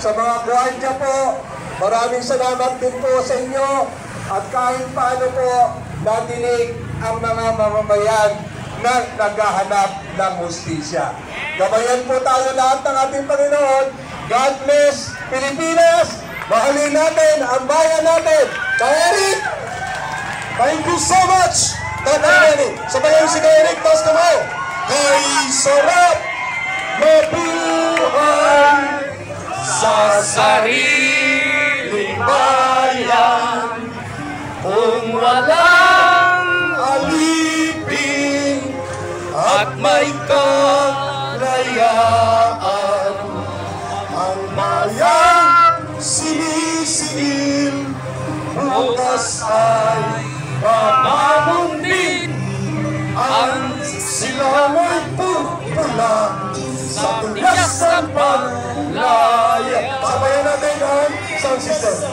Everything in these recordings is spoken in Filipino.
Sa mga gwardiya po, maraming salamat din po sa inyo. At kahit paano po, natinig ang mga mamamayan na naghahanap ng hustisya. Gabayan po tayo lahat ng ating Panginoon. God bless Pilipinas! Mahalin natin ang bayan natin! Eric! Thank you so much! Tatay Lenny! Sabayan si Eric, taas kamay! Kay sarap mabuhay sa sariling bayan kung walang alipin at may kalayaan ang mayang sinisigil bukas ay mabangon din ang silangoy purpula sa tigas ng paglaya. Sabayan natin ang sound system.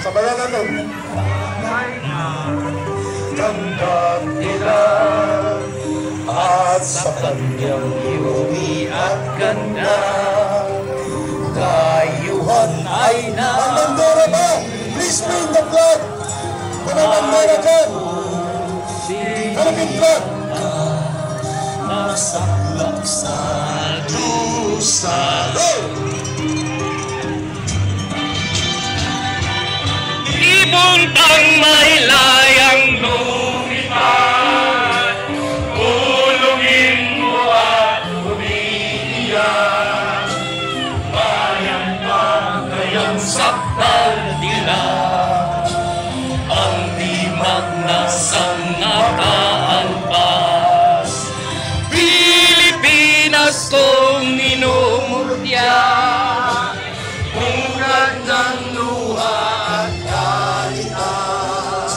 Sabayan natin. Gandang ilan at sa kanyang iuwi at ganda dayuhan ay na. Ang bandera ba? Please bring the flag. Kung ang bandera dyan. Kalapit flag. Masaklap sa dusa. Ibuntang may layang lumipad, ulungin mo at umiiyak. Bayan pa kayang saktal nila, ang dimag na sangataalpas. Pilipinas kong minumutya, ugat ng luha at kalitan.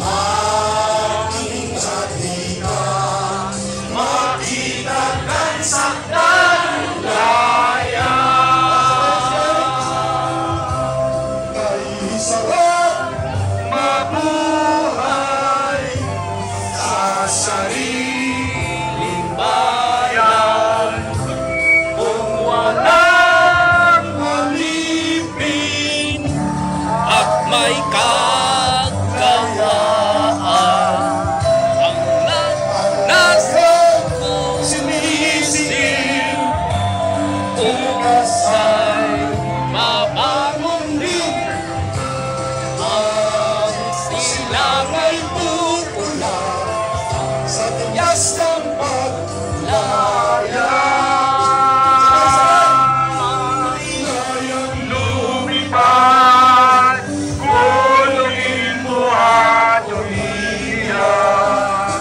Aking hatikan, makita kang saktan laya. Kay sarap Mabuhay sa sariling bayan kung walang alipin at may kagawaan. Ang nasa sinisil bukas ay mabangon din ang silangay pupula sa tigas ng paglaya. Mayayang lumipad, kulungin mo at umiyak.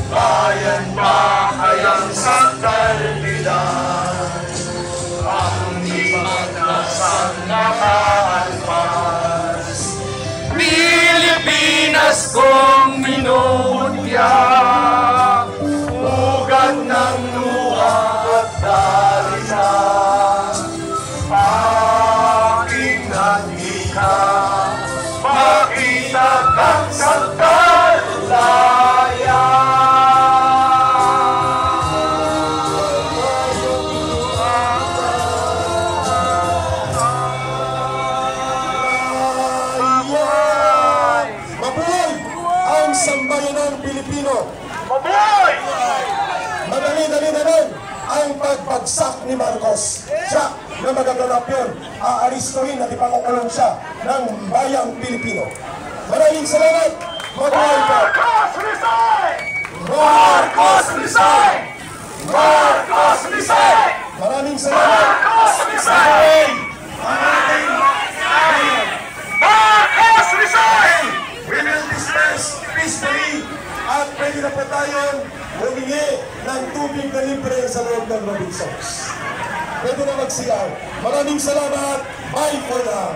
Bayan ba kayang saktal nila, ang dimag na sanakaalpas. Pilipinas kong minumutya, ugat ng luha at dalina. Aking natika, makita kang saktal laya. Mabuhay ang sambayanang Pilipino. Mabuhay! Madali-dali na rin ang pagbagsak ni Marcos. Siya na magaganap yun, aaristuhin at ipakukulong siya ng bayang Pilipino. Maraming salamat. Mabuhay po. Marcos resign! Marcos resign! Marcos resign! Maraming salamat. Marcos resign! Marcos resign! We will disperse peacefully at pwede na po tayong humingi ng tubig na libre sa loob ng Robinsons. Pwede na magsiyaw. Maraming salamat. Bye for now.